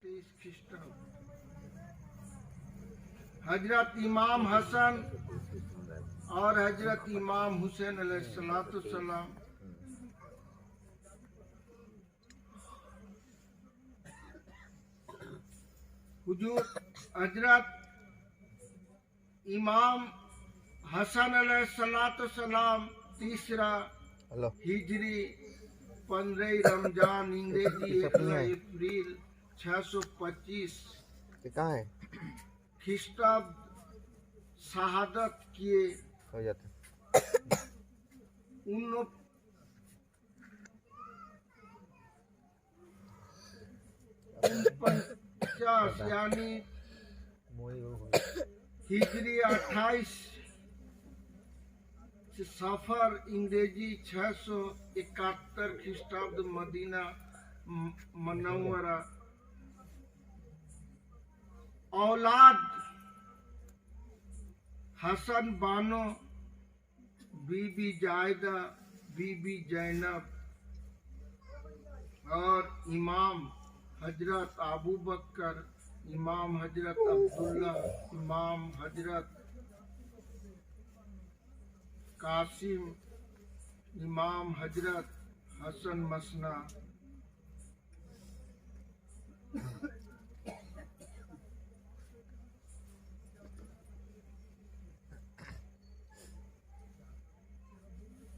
23 ख्रीष्टाब्द हजरत इमाम हसन और हजरत इमाम हुसैन अलैहिस्सलाम हुजूर हजरत इमाम हसन अलैहिस्सलाम तीसरा हिजरी 15 रमजान अंग्रेजी 1 अप्रैल 625 कहाँ है ख्रीष्टाब्द शहादत किए। हो जाता पचास यानी हिजरी 28 सफर अंग्रेजी 671 ख्रीष्टाब्द मदीना मनव्वरा। औलाद हसन बानो, बीबी जायदा, बीबी जैनब और इमाम हजरत अबू बकर, इमाम हजरत अब्दुल्ला, इमाम हजरत कासिम, इमाम हजरत हसन मसना।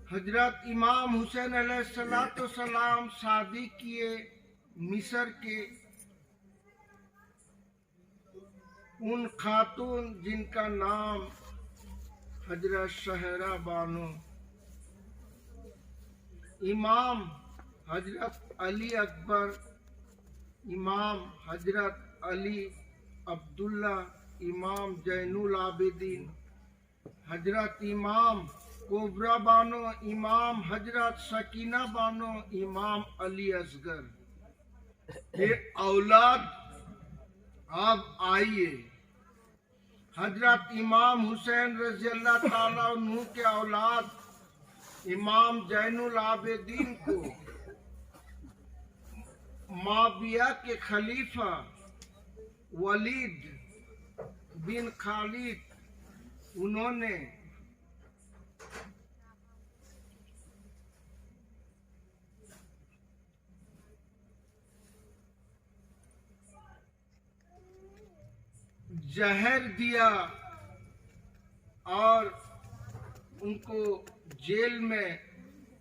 हजरत इमाम हुसैन अलैहिस्सलाम शादी किए मिस्र के उन खातून जिनका नाम हजरत शहरा बानो। इमाम हजरत अली अकबर, इमाम हजरत अली अब्दुल्ला, इमाम जैनुल आबिदीन, हजरत इमाम कोबरा बानो, इमाम हजरत सकीना बानो, इमाम अली असगर। ये औलाद अब आइए हजरत इमाम हुसैन रज़ी अल्लाह ताला अन्हु के औलाद इमाम जैनुल आबिदीन को माविया के खलीफा वलीद बिन खालिद उन्होंने जहर दिया और उनको जेल में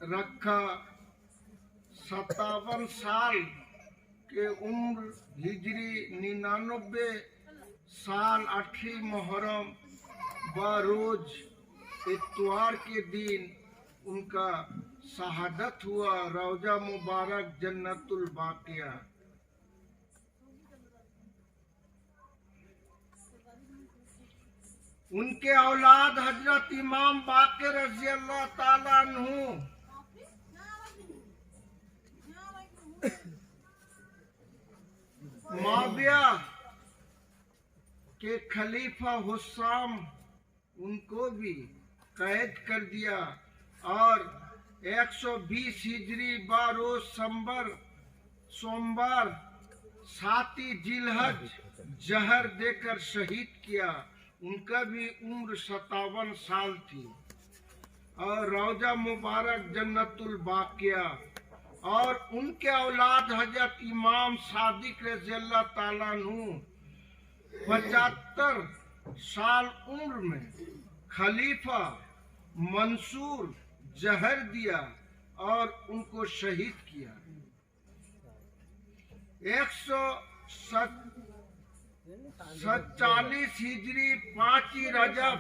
रखा। 57 साल के उम्र हिजरी 99 साल 8 मुहर्रम व रोज इतवार के दिन उनका शहादत हुआ। रौजा मुबारक जन्नतुल बाकिया। उनके औलाद हजरत इमाम बाकर रज़ी अल्लाह ताला अन्हु, माविया के खलीफा हुस्साम उनको भी कैद कर दिया और 120 हिजरी 12 सोमवार 7 जिलहज जहर देकर शहीद किया। उनका भी उम्र 57 साल थी। और रौजा मुबारक जन्नतुल बाकिया। और उनके औलाद हजरत इमाम सादिक रज़ी अल्लाह ताला अन्हु 75 साल उम्र में खलीफा मंसूर जहर दिया और उनको शहीद किया। 147 हिजरी 5 रजब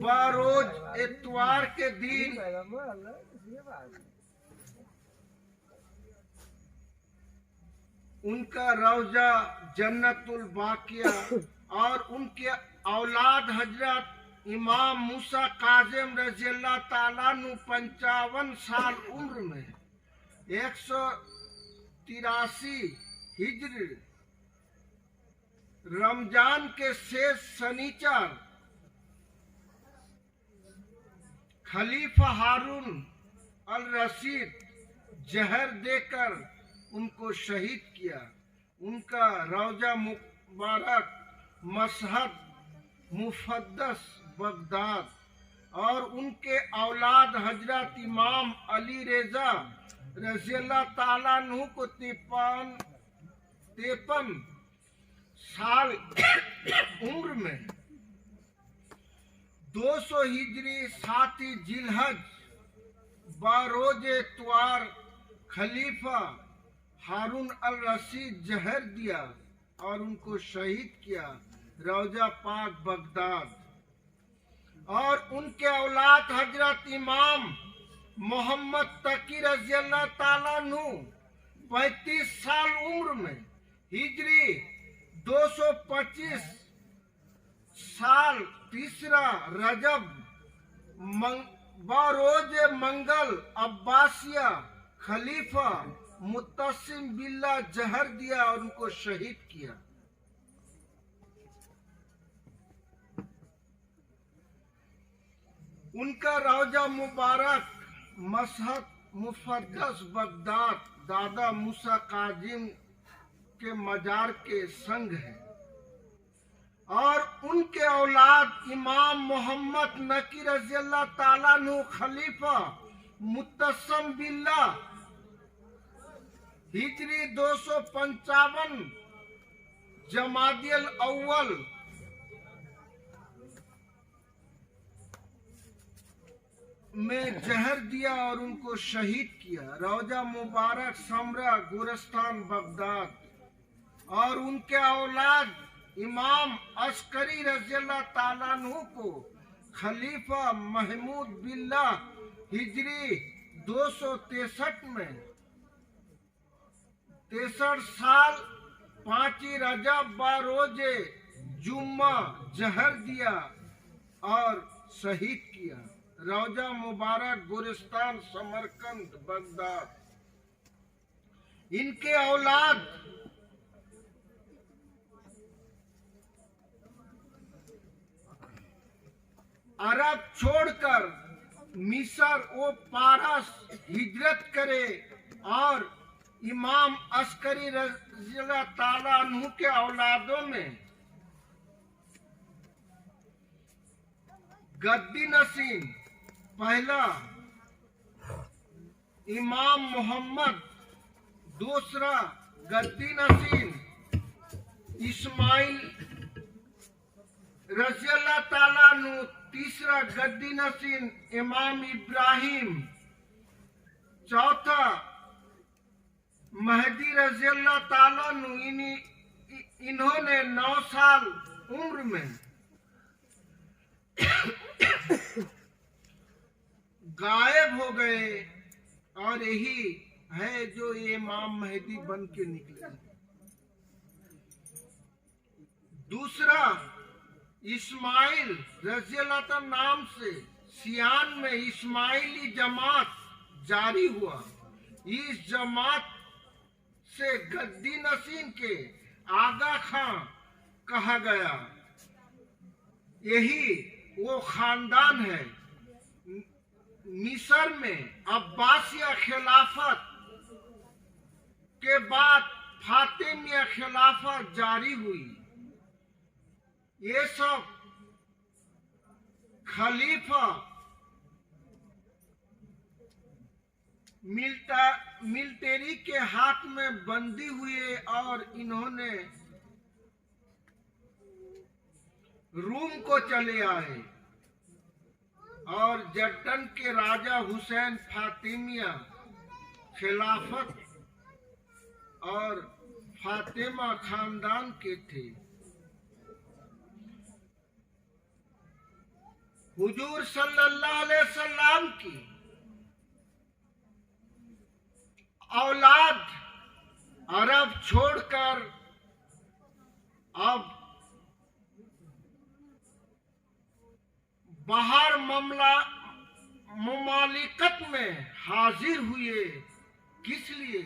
बरोज इतवार के दिन उनका रौजा जन्नतुल बाकिया। और उनके औलाद हजरत इमाम मूसा काजिम रज़ी अल्लाह ताला अन्हु 55 साल उम्र में 183 हिजरी रमजान के शेष शनिचर खलीफा हारून अल रशीद जहर देकर उनको शहीद किया। उनका रौजा मुबारक मशहद मुफद्दस बगदाद और उनके औलाद हजरत इमाम अली रेजा रज़ियल्लाहु ताला अन्हु को 53 साल उम्र में 200 हिजरी 7 जिलहज बारोज इतवार खलीफा हारून अल रशीद जहर दिया और उनको शहीद किया रौजा पाक बगदाद। और उनके औलाद हजरत इमाम मोहम्मद तकी रज़ियल्लाहु ताला अन्हु 35 साल उम्र में हिजरी 225 साल तीसरा रजब बारोज मंगल अब्बासिया खलीफा मुत्तसिम बिल्ला जहर दिया और उनको शहीद किया। उनका रौजा मुबारक मशहद मुफद्दस बगदाद दादा मूसा काजिम के मजार के संग है। और उनके औलाद इमाम मोहम्मद नकी रज़ियल्लाहु ताला अन्हु खलीफा मुत्तसिम बिल्ला हिजरी 255 जमादियल अव्वल में जहर दिया और उनको शहीद किया। रौजा मुबारक समरा गुरस्तान बगदाद। और उनके औलाद इमाम अस्करी रज़ियल्लाहु ताला अन्हु को खलीफा महमूद बिल्ला हिजरी 263 में 63 साल 5 रजब बारोजे जुम्मा जहर दिया और शहीद किया। रौजा मुबारक गुलिस्तान समरकंद बगदाद। इनके औलाद अरब छोड़कर मिस्र ओ पारस हिजरत करे और इमाम अस्करी रज़ियल्लाहु ताला अन्हु के औलादों में गद्दी नसीन पहला इमाम मोहम्मद, दूसरा गद्दी नसीन इस्माइल रज़ियल्लाहु ताला अन्हु, तीसरा गद्दी नसीन इमाम इब्राहिम, चौथा महदी रज़ियल्लाहु ताला अन्हु। इन्होंने 9 साल उम्र में गायब हो गए और यही है जो ये इमाम महदी बन के निकले। दूसरा इस्माइल रज़ियल्लाहु ताला नाम से सियान में इस्माइली जमात जारी हुआ। इस जमात से गद्दी नसीन के आगा खां कहा गया। यही वो खानदान है। मिस्र में अब्बासिया खिलाफत के बाद फातिमिया खिलाफत जारी हुई। ये सब खलीफा मिलिट्री के हाथ में बंदी हुए और इन्होंने रूम को चले आए और जट्टन के राजा हुसैन फातिमिया खिलाफत और फातिमा खानदान के थे। हुजूर सल्लल्लाहु अलैहि वसल्लम की औलाद अरब छोड़कर अब बाहर ममालिकत में हाजिर हुए। किस लिए?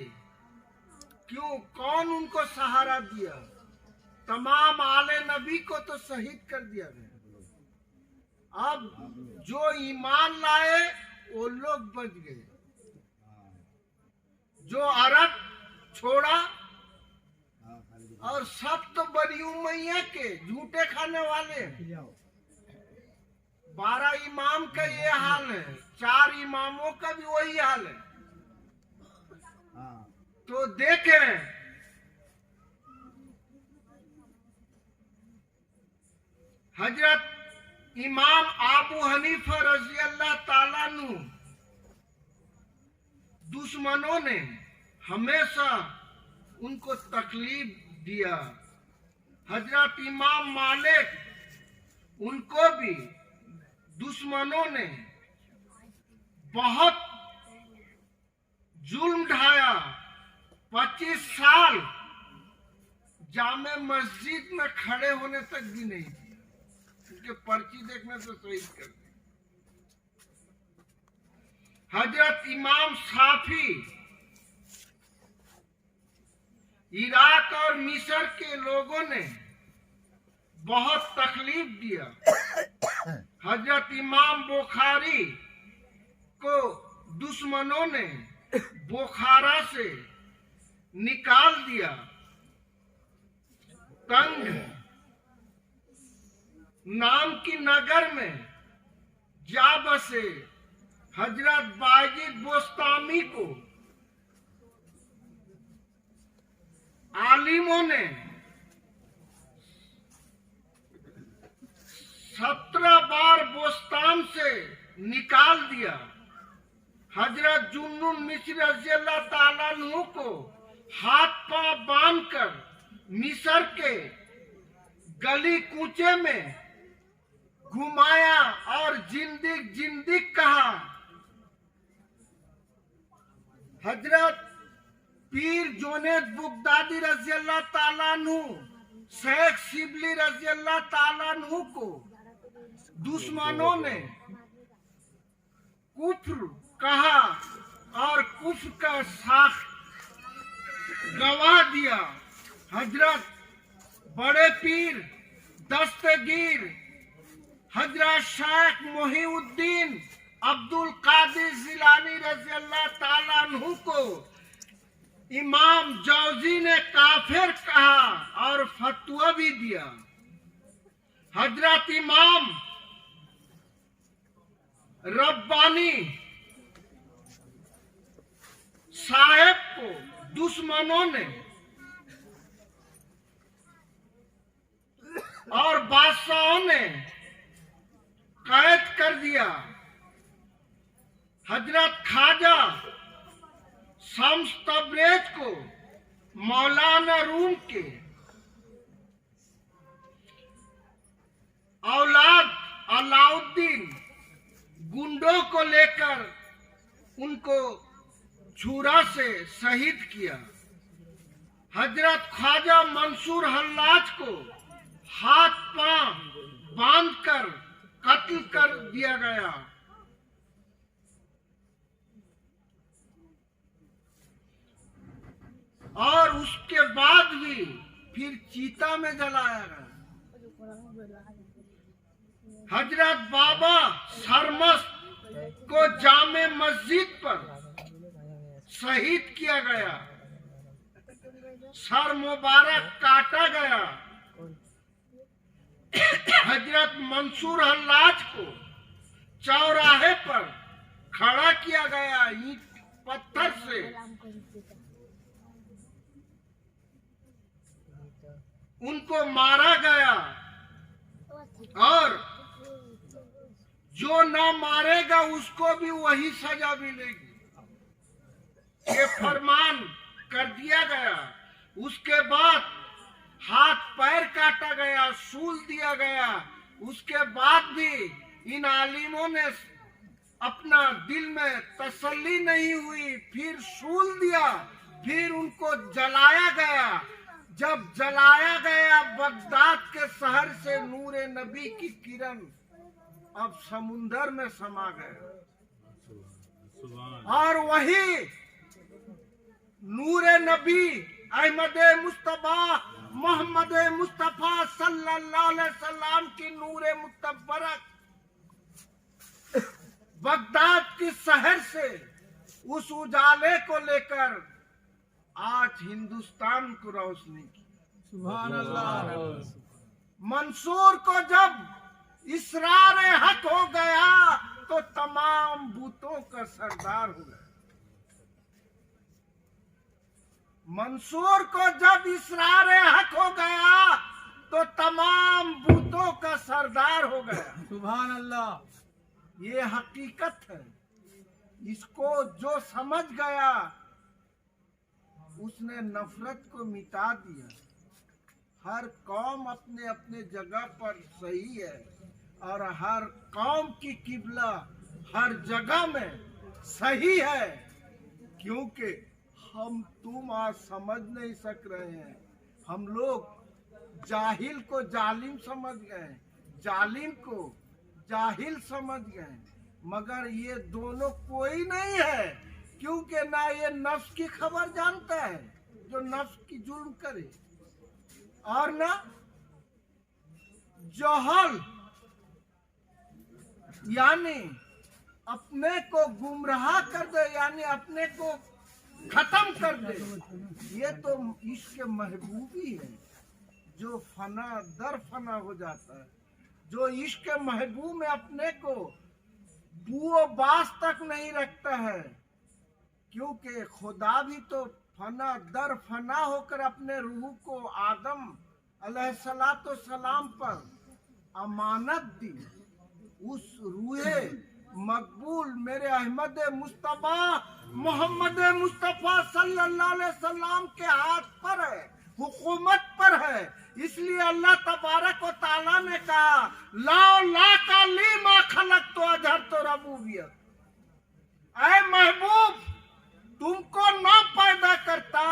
क्यों? कौन उनको सहारा दिया? तमाम आले नबी को तो शहीद कर दिया गया। अब जो ईमान लाए वो लोग बच गए। जो अरब छोड़ा सब तो बड़ी उमैया के झूठे खाने वाले हैं। 12 इमाम का ये हाल है, 4 इमामों का भी वही हाल है। तो देखें हजरत इमाम आबू हनीफा रजी अल्लाह ताला नु दुश्मनों ने हमेशा उनको तकलीफ दिया। हजरत इमाम मालिक उनको भी दुश्मनों ने बहुत जुल्म ढाया। 25 साल जामे मस्जिद में खड़े होने तक भी नहीं दिया, उनके पर्ची देखने से शहीद कर दिया। हजरत इमाम शाफी इराक और मिस्र के लोगों ने बहुत तकलीफ दिया। हजरत इमाम बुखारी को दुश्मनों ने बुखारा से निकाल दिया। तंग नाम की नगर में जा बसे हजरत बायजीद बोस्तामी को आलिमों ने 17 बार बोस्तान से निकाल दिया। हजरत जुन्नुन मिस्री रज़ी अल्लाह ताला अन्हु को हाथ पांव बांधकर मिस्र के गली कूचे में घुमाया और जिंदिक जिंदिक कहा। हजरत पीर जुनैद बुगदादी रज़ी अल्लाह ताला अन्हु शेख शिबली रज़ी अल्लाह ताला अन्हु को दुश्मनों ने कुफ्र कहा और कुफ्र का साख गवाह दिया। हजरत बड़े पीर दस्तगीर हजरत शेख मोहिउद्दीन अब्दुल कादिर जिलानी रज़ी अल्लाह ताला अन्हु को इमाम जौजी ने काफिर कहा और फतवा भी दिया। हजरत इमाम रब्बानी साहेब को दुश्मनों ने और बादशाहों ने कैद कर दिया। हजरत ख्वाजा शम्स तबरेज को मौलाना रूम के औलाद अलाउद्दीन गुंडों को लेकर उनको छुरा से शहीद किया। हजरत ख्वाजा मंसूर हल्लाज को हाथ पांव बांधकर कत्ल कर दिया गया। और उसके बाद भी फिर चीता में जलाया गया। हजरत बाबा सरमस्त को जामे मस्जिद पर शहीद किया गया। सर मुबारक काटा गया। हजरत मंसूर हल्लाज को चौराहे पर खड़ा किया गया ईंट पत्थर से। उनको मारा गया और जो ना मारेगा उसको भी वही सजा मिलेगी, ये फरमान कर दिया गया। उसके बाद हाथ पैर काटा गया, सूल दिया गया। उसके बाद भी इन आलिमों ने अपना दिल में तसल्ली नहीं हुई, फिर सूल दिया, फिर उनको जलाया गया। जब जलाया गया बगदाद के शहर से नूरे नबी की किरण अब समुंदर में समा गया और वही नूरे नबी अहमद मुस्तफा मोहम्मद मुस्तफा सल्लल्लाहु अलैहि वसल्लम की नूरे मुतबरक बगदाद के शहर से उस उजाले को लेकर आज हिंदुस्तान को रोशनी की। सुभान अल्लाह। मंसूर को जब इसरार हक हो गया तो तमाम बूतों का सरदार हो गया। मंसूर को जब इसरार हक हो गया तो तमाम बूतों का सरदार हो गया। सुभान अल्लाह। ये हकीकत है। इसको जो समझ गया उसने नफरत को मिटा दिया। हर कौम अपने अपने जगह पर सही है और हर कौम की किबला हर जगह में सही है, क्योंकि हम तुम आज समझ नहीं सक रहे हैं। हम लोग जाहिल को जालिम समझ गए, जालिम को जाहिल समझ गए, मगर ये दोनों कोई नहीं है, क्योंकि ना ये नफ्स की खबर जानता है जो नफ्स की जुल्म करे, और ना जहल यानी अपने को गुमराह कर दे, यानी अपने को खत्म कर दे। ये तो इश्क महबूबी है जो फना दर फना हो जाता है। जो इश्क महबूब में अपने को बुओ बास तक नहीं रखता है, क्योंकि खुदा भी तो फना दर फना होकर अपने रूह को आदम अलैहिस्सलातो सलाम पर अमानत दी। उस रूहे मकबूल मेरे अहमद मुस्तफा मोहम्मद मुस्तफा सल्लल्लाहु अलैहि वसल्लम के हाथ पर है, हुकूमत पर है। इसलिए अल्लाह तबारक व तआला ने कहा लाओ ला का लीमा खलक तो अजहर तो रबूबियत। ऐ महबूब, तुमको ना पैदा करता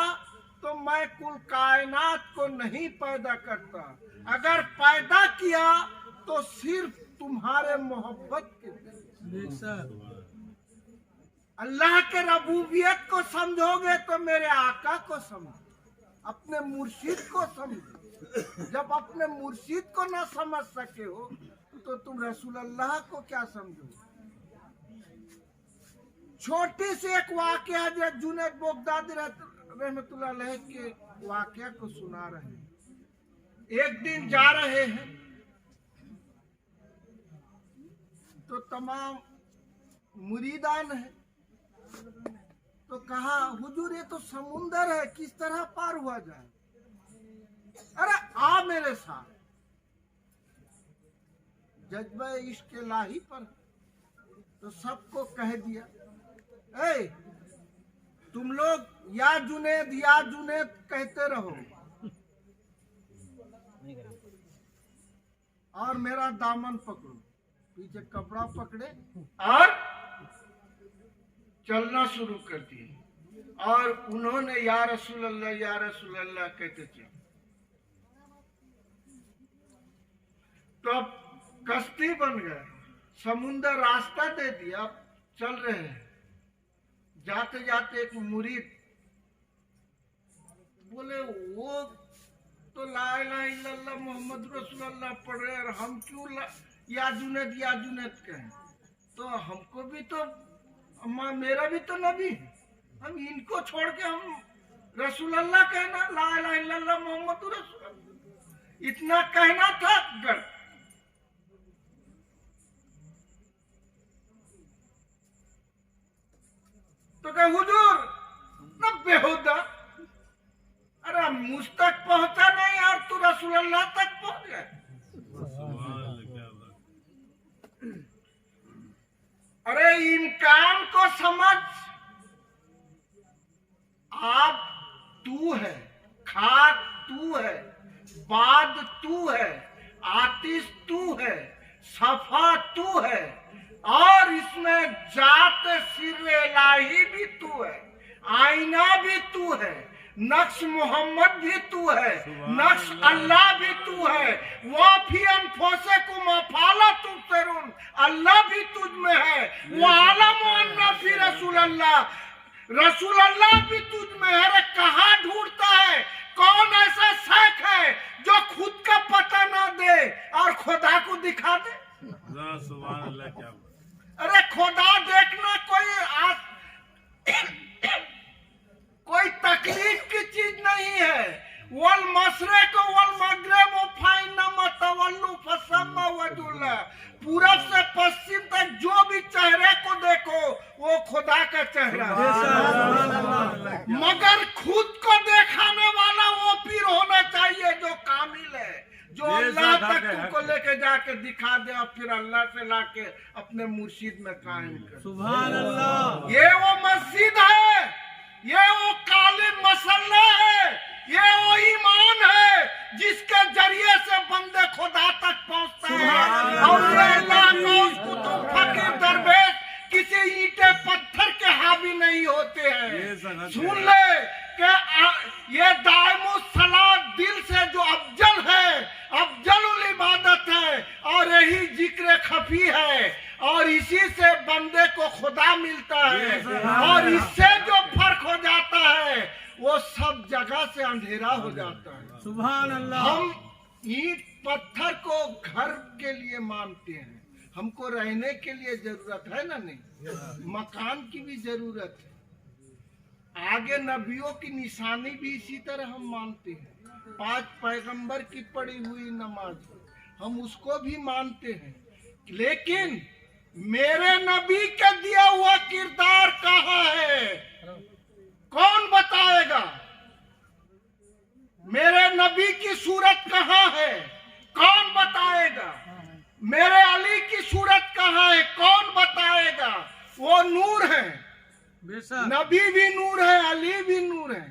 तो मैं कुल कायनात को नहीं पैदा करता। अगर पैदा किया तो सिर्फ तुम्हारे मोहब्बत के लिए। अल्लाह के रबूबियत को समझोगे तो मेरे आका को समझो, अपने मुर्शिद को समझो। जब अपने मुर्शिद को ना समझ सके हो तो तुम रसूल अल्लाह को क्या समझोगे। छोटी सी एक वाकया जो जुनैद बगदादी रहमतुल्लाह अलैह के वाकया को सुना रहे हैं। एक दिन जा रहे हैं तो तमाम मुरीदान है, तो कहा हुजूर ये तो समुंदर है, किस तरह पार हुआ जाए। अरे आ मेरे साथ। जज्बा इश्क इलाही पर तो सबको कह दिया, ए तुम लोग या जुनैद कहते रहो और मेरा दामन पकड़ो। पीछे कपड़ा पकड़े और चलना शुरू कर दिए, और उन्होंने या रसूल अल्लाह कहते चले। तो अब कश्ती बन गए, समुंदर रास्ता दे दिया, चल रहे हैं। जाते जाते एक मुरीद बोले वो तो ला इलाहा इल्लल्लाह मोहम्मद रसूलुल्लाह पढ़ रहे और हम क्यों या जुनैद कहें। तो हमको भी तो मेरा भी तो नबी है, हम इनको छोड़ के हम रसूल अल्लाह कहना, ला इलाहा इल्लल्लाह मोहम्मद रसूलुल्लाह इतना कहना था। गर तो कहे हुजूर न बेहुदा, अरे मुझ तक पहुंचा नहीं और तू रसूल अल्लाह तक पहुंच गए। अरे इम्कान को समझ। आप तू है, खाक तू है, बाद तू है, आतिश तू है, सफा तू है, और इसमें जात सिर इलाही भी तू है, आईना भी तू है, नक्श मोहम्मद भी तू है, नक्श अल्लाह भी तू है, वाफी अनफोसे को मफाला तू तेरुन, अल्लाह भी तुझ में है, वो आलम अन्ना फी रसूल अल्लाह भी तुझ में है। अरे कहाँ ढूंढता है, कौन ऐसा शेख है जो खुद का पता ना दे और खुदा को दिखा दे। सुभान अल्लाह। क्या अरे खुदा देखना कोई तकलीफ की चीज नहीं है। वल मशरिक वल मगरिब फैनमा तवल्लु फसम्मा वजुल्ला, पूरब से पश्चिम तक जो भी चेहरे को देखो वो खुदा का चेहरा है। मगर खुद को दिखाने वाला वो पीर होना चाहिए जो कामिल है, जो अल्लाह तक तुमको लेके जाके दिखा दे और फिर अल्लाह से लाके अपने मुर्शिद में कायम कर। सुभान अल्लाह। ये वो मस्जिद है, ये वो काली मसल्ला है, ये वो ईमान है जिसके जरिए से बंदे खुदा तक पहुंचते हैं। और अल्लाह नौज कुतुब फकीर दरवेश किसी ईंटे पत्थर के हावी नहीं होते हैं। सुन ले कि ये दाइमुस सलात दिल से जो अफजल है, अफजलुल इबादत है, और यही जिक्र खफी है, और इसी से बंदे को खुदा मिलता है। और इससे जो फर्क हो जाता है वो सब जगह से अंधेरा हो जाता है। सुभान अल्लाह। हम ईंट पत्थर को घर के लिए मानते हैं, हमको रहने के लिए जरूरत है ना, नहीं मकान की भी जरूरत है। आगे नबियों की निशानी भी इसी तरह हम मानते हैं। 5 पैगंबर की पढ़ी हुई नमाज हम उसको भी मानते हैं, लेकिन मेरे नबी का दिया हुआ किरदार कहाँ है, कौन बताएगा? मेरे नबी की सूरत कहाँ है, कौन बताएगा? मेरे अली की सूरत कहाँ है, कौन बताएगा? वो नूर है, नबी भी नूर है, अली भी नूर है।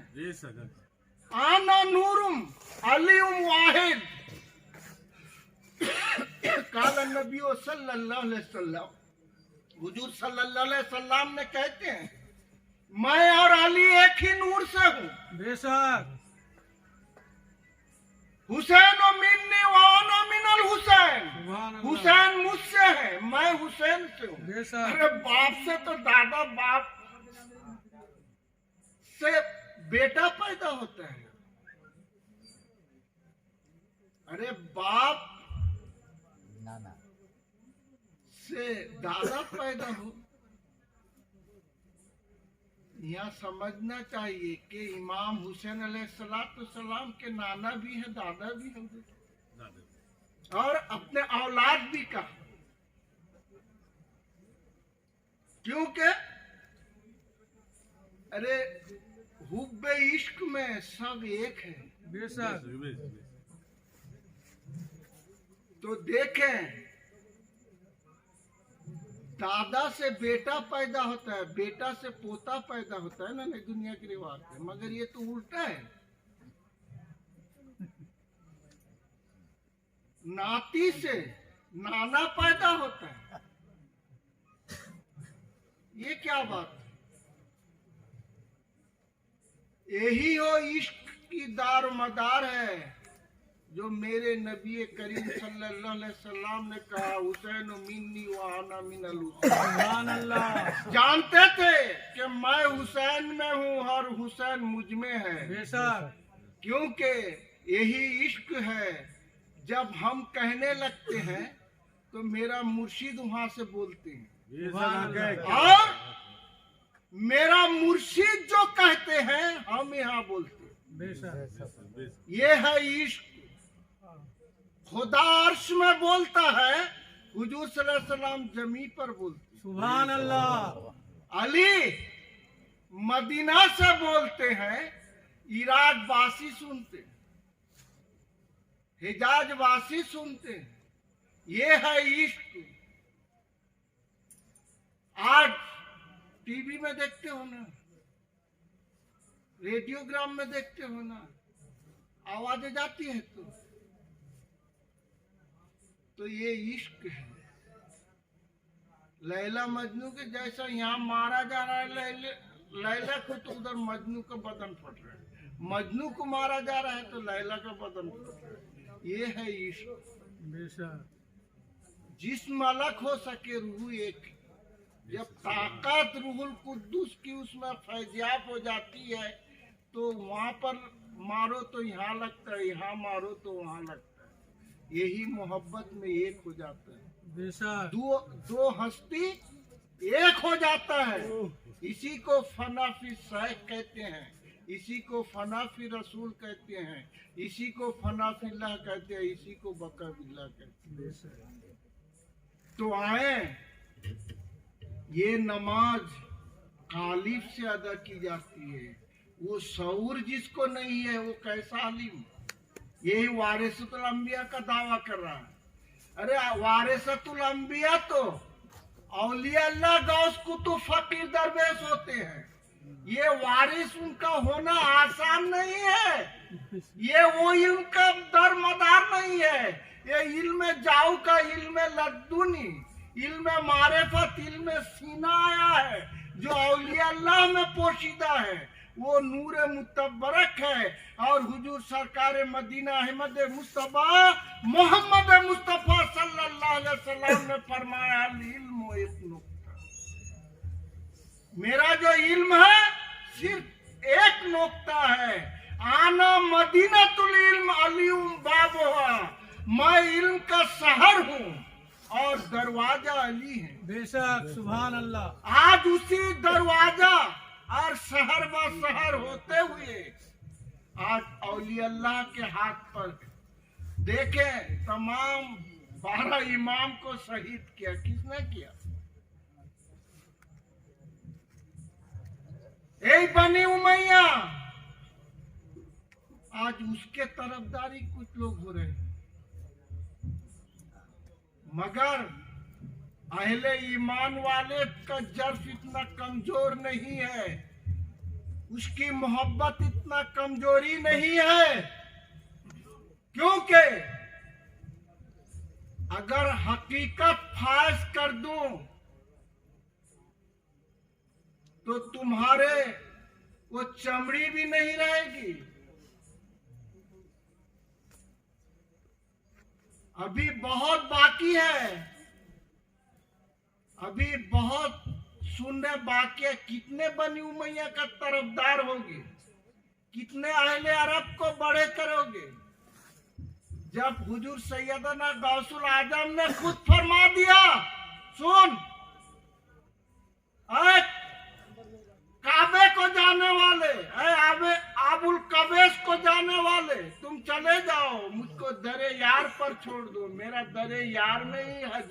आना नूरुम अलीउम वाहिद। काला नबी सल्लल्लाहु अलैहि वसल्लम, हुजूर सल्लल्लाहु अलैहि वसल्लम ने कहते हैं मैं और अली एक ही नूर से हूँ। बेशक। हुसैन और मिन्नी वाना मिनल हुसैन, हुसैन मुझसे है, मैं हुसैन से हूँ। अरे बाप से तो दादा, बाप से बेटा पैदा होता है। अरे बाप से दादा पैदा हो। यहाँ समझना चाहिए कि इमाम हुसैन अलैहिस्सलाम के नाना भी है, दादा भी है, और अपने औलाद भी का, क्योंकि अरे हुब्बे इश्क में सब एक है। बेशक। तो देखें, दादा से बेटा पैदा होता है, बेटा से पोता पैदा होता है ना, नहीं दुनिया की रिवाज है। मगर ये तो उल्टा है, नाती से नाना पैदा होता है। ये क्या बात है? यही हो इश्क की दार मदार है जो मेरे नबी करीम सल्लल्लाहु अलैहि वसल्लम ने कहा, हुसैन मिन्नी व अना मिनल हुसैन। जानते थे कि मैं हुसैन में हूँ और हुसैन मुझ में है। बेशक। क्योंकि यही इश्क है। जब हम कहने लगते हैं तो मेरा मुर्शिद वहां से बोलते हैं, और मेरा मुर्शिद जो कहते हैं हम यहाँ बोलते हैं। बेशक। ये है इश्क। खुदा अर्श में बोलता है, हुजूर सल्लल्लाहु अलैहि वसल्लम जमी पर बोलते। सुभान अल्लाह। अली मदीना से बोलते हैं, इराक वासी सुनते हैं, हिजाज वासी सुनते हैं। ये है इश्क। आज टीवी में देखते हो ना, रेडियोग्राम में देखते हो ना, आवाजें जाती है तो ये इश्क है। लैला मजनू के जैसा यहाँ मारा जा रहा है लैला को, तो उधर मजनू का बदन फट रहा है। मजनू को मारा जा रहा है तो लैला का बदन फट रहा है। ये है इश्क। बेशक। जिस्म अलग हो सके, रूह एक। जब ताकत रूहुल कुद्दूस की उसमें फैजियाब हो जाती है तो वहां पर मारो तो यहाँ लगता है, यहाँ मारो तो वहां लगता है। यही मोहब्बत में एक हो जाता है। बेशक। दो हस्ती एक हो जाता है। इसी को फनाफी सैक कहते हैं। इसी को फना फी रसूल कहते हैं, इसी को फना फिल्लाह कहते हैं, इसी को बका बिल्लाह कहते हैं। तो आए, ये नमाज कालिफ से अदा की जाती है। वो शऊर जिसको नहीं है वो कैसा आलिम? यही वारिसतुल अंबिया का दावा कर रहा है। अरे वारिसतुल अंबिया तो औलिया अल्लाह गौस कुतुब फकीर दरवेश होते हैं। ये वारिस उनका होना आसान नहीं है। ये वो इल्म का दर मदार नहीं है। ये इल्म जाऊ का इल्म लद्दुनी, इल्म मारिफत, इल्म सीना आया है जो औलिया अल्लाह में पोशीदा है। वो नूर मुतबरक है। और हुजूर सरकार मदीना अहमद मुस्तफा मोहम्मद मुस्तफा सल्लल्लाहु अलैहि वसल्लम ने फरमाया, इल्म एक नुक्ता, मेरा जो इल्म है सिर्फ एक नुक्ता है। आना मदीनतुल इल्म अलियुम बाबुहा, मैं इल्म का शहर हूँ और दरवाजा अली है। बेशक, सुभान अल्लाह। आज उसी दरवाजा और शहर व शहर होते हुए आज औलिया अल्लाह के हाथ पर देखे तमाम 12 इमाम को शहीद किया। किसने किया? यही बनी उमैया। आज उसके तरफदारी कुछ लोग हो रहे हैं, मगर अहले ईमान वाले का जर्फ इतना कमजोर नहीं है, उसकी मोहब्बत इतना कमजोरी नहीं है। क्योंकि अगर हकीकत फाश कर दूं तो तुम्हारे वो चमड़ी भी नहीं रहेगी। अभी बहुत बाकी है, अभी बहुत सुनने बाकी है। कितने बनी उमैया का तरफदार होगे, कितने अहले अरब को बड़े करोगे, जब हुजूर सैयदना गौसुल आजम ने खुद फरमा दिया, सुन काबे को जाने वाले, आबुल कबेस को जाने वाले, तुम चले जाओ, मुझको दरे यार पर छोड़ दो, मेरा दरे यार में ही हज।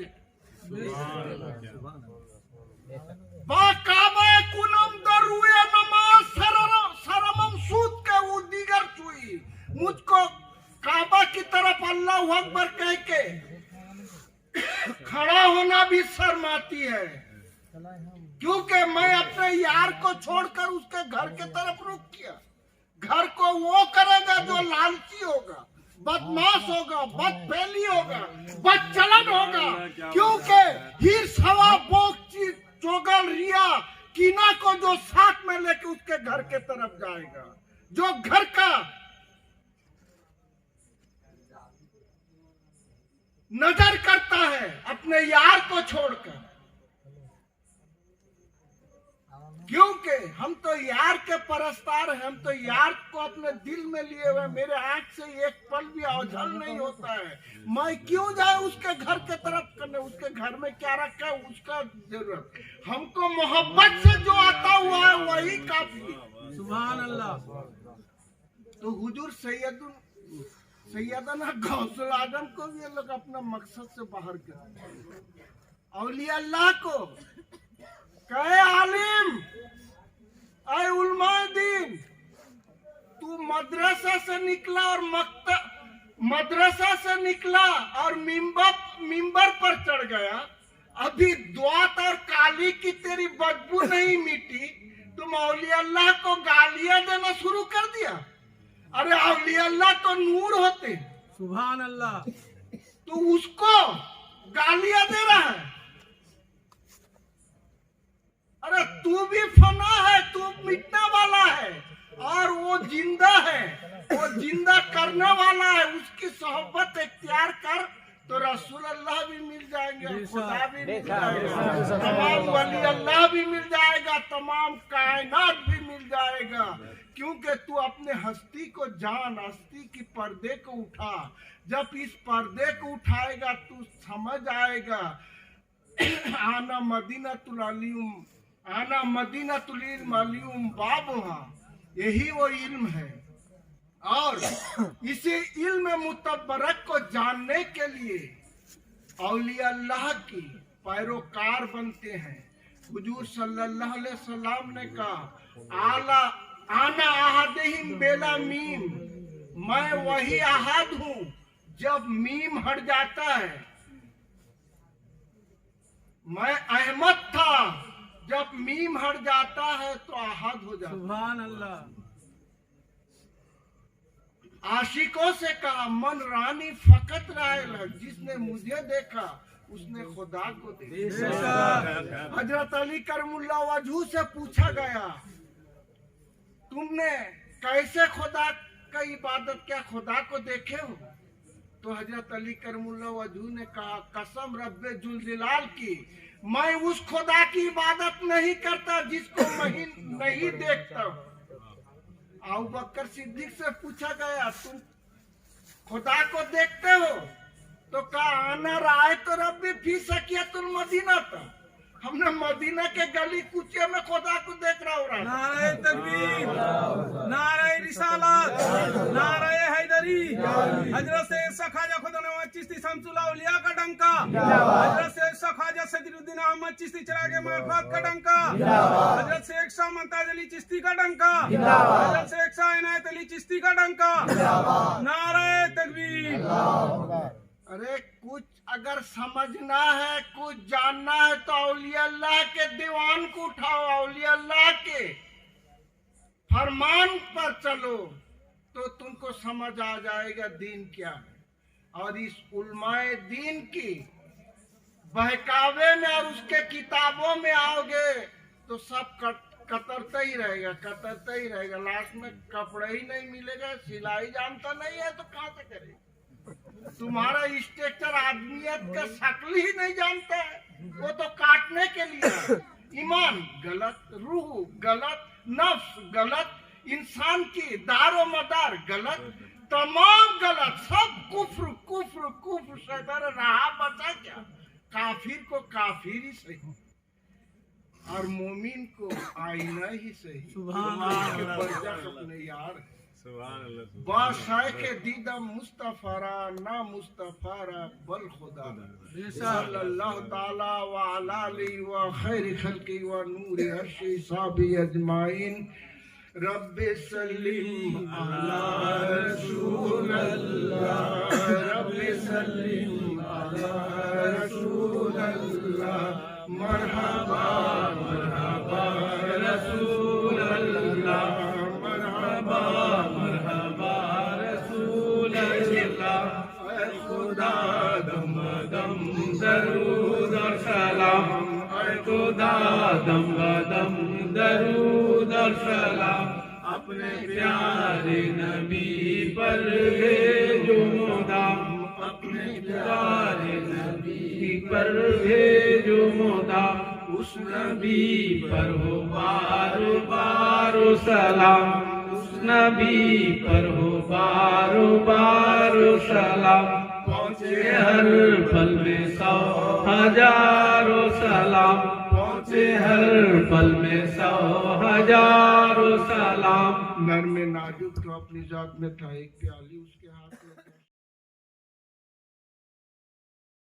बाकाबे कुनम दरुए नमाज सरमम सूद के वो दीगर चुई, मुझको काबा की तरफ अल्लाह अकबर कह के खड़ा होना भी शर्म आती है। क्योंकि मैं अपने यार को छोड़कर उसके घर के तरफ रुख किया। घर को वो करेगा जो लालची होगा, बदमाश होगा, बदफैली होगा, बदचलन होगा। क्योंकि हिर्स हवा बोक चोगल रिया कीना को जो साथ में लेके उसके घर के तरफ जाएगा, जो घर का नजर करता है अपने यार को छोड़कर। क्योंकि हम तो यार के परस्तार हैं, हम तो यार को अपने दिल में लिए हुए। मेरे आंख से एक पल भी ओझल नहीं होता है। मैं क्यों जाए उसके घर के तरफ करने? उसके घर में क्या रखा है उसका जरूरत, हमको मोहब्बत से जो आता हुआ है वही काफी। सुभान अल्लाह। तो हुजूर सैयदना गौसुल आजम को भी ये लोग अपना मकसद से बाहर कर। औलिया अल्लाह को कहे, आलिम ऐ उलमाए दीन, तू मदरसा से निकला और मदरसा से निकला और मिंबर पर चढ़ गया। अभी दुआत और काली की तेरी बदबू नहीं मिटी, तुम औलिया अल्लाह को गालियां देना शुरू कर दिया। अरे औलिया अल्लाह तो नूर होते, सुभान अल्लाह, तू उसको गालियां दे रहा है। अरे तू भी फना है, तू मिटने वाला है और वो जिंदा है, वो जिंदा करने वाला है। उसकी सोहबत इख्तियार कर तो रसूल अल्लाह भी मिल जाएंगे, खुदा भी मिल जाएगा, तमाम वली अल्लाह भी मिल जाएगा, तमाम कायनात भी मिल जाएगा। क्योंकि तू अपने हस्ती को जान, हस्ती की पर्दे को उठा। जब इस पर्दे को उठाएगा तू समझ आएगा। आना मदीनतुल इल्म अलियुम बाबुहा, यही वो इल्म है। और इसी इल्म मुतबरक को जानने के लिए औलिया अल्लाह की पैरोकार बनते हैं। हुजूर सल्लल्लाहु अलैहि वसल्लम ने कहा आना अहदिहिम बेला मीम, मैं वही अहद हूँ जब मीम हट जाता है। मैं अहमद था, जब मीम हट जाता है तो अहद हो जाता है। सुभान अल्लाह। आशिकों से कहा मन रानी फकत राय, जिसने मुझे देखा उसने खुदा को देखा। हजरत अली करमुल्ला वजहू से पूछा गया तुमने कैसे खुदा का इबादत क्या खुदा को देखे हो? तो हजरत अली करमुल्ला वजहू ने कहा कसम रब्बे जुलजलाल की, मैं उस खुदा की इबादत नहीं करता जिसको मैं नहीं देखता। अबू बकर सिद्दीक से पूछा गया तुम खुदा को देखते हो? तो कहा आना राय तो रब्बी फी सकियतुल मदीना था, हमने मदीना के गली कुचे में खुदा को देख रहा हो रहा। नारे तकबीर, नारे रिसालत, नारे हैदरी, हजरत से ख्वाजा खुदा नवाज चिश्ती शमसुल औलिया का डंका, हजरत से ख्वाजा सदरुद्दीन अहमद चिश्ती चिरागे मार्फत का डंका, हजरत से शाह मुमताज अली चिश्ती का डंका, हजरत से शाह इनायत अली चिश्ती का डंका। नारे तकबीर। अरे कुछ अगर समझना है, कुछ जानना है तो औलिया अल्लाह के दीवान को उठाओ, औलिया अल्लाह के फरमान पर चलो तो तुमको समझ आ जाएगा दीन क्या है। और इस उलमाए दीन की बहकावे में और उसके किताबों में आओगे तो सब कतरता ही रहेगा, कतरता ही रहेगा। लास्ट में कपड़े ही नहीं मिलेगा, सिलाई जानता नहीं है तो कहाँ से करेगा? तुम्हारा स्ट्रक्चर आदमियत का शक्ल ही नहीं जानता है, वो तो काटने के लिए। ईमान गलत, रूह गलत, नफ्स गलत, इंसान की दारो मदार गलत, तमाम गलत, सब कुफ्र कुफ्र कुफ्र से रहा बचा क्या? काफिर को काफिर ही सही और मोमिन को आईना ही सही। सुभान अपने यार बादशाह के दीदम मुस्तफारा ना मुस्तफारा बल खुदा सल्लल्लाहु ताला व अलाली व खैर खल्की व नूर अर्शी साबी अजमाइन। रब्बे सल्लिम अला रसूल अल्लाह, रब्बे सल्लिम अला रसूल अल्लाह, मरहबा मरहबा रसूल अल्लाह, मरहबा मरहबा रसूल अल्लाह। खुदा दम दम दरूद और सलाम, खुदा दम दम दरूद और सलाम, अपने प्यारे नबी पर भेजो मुदाम, अपने प्यारे नबी पर भेजो मुदाम। उस नबी पर हो बारो बारो सलाम, उस नबी पर हो बारो बारो सलाम। पहुँचे हर पल में 100 हजारों सलाम, पहुँचे हर पल में 100 हजारों सलाम। नर में नाजुक तो अपनी जात में था एक प्याली उसके हाथ में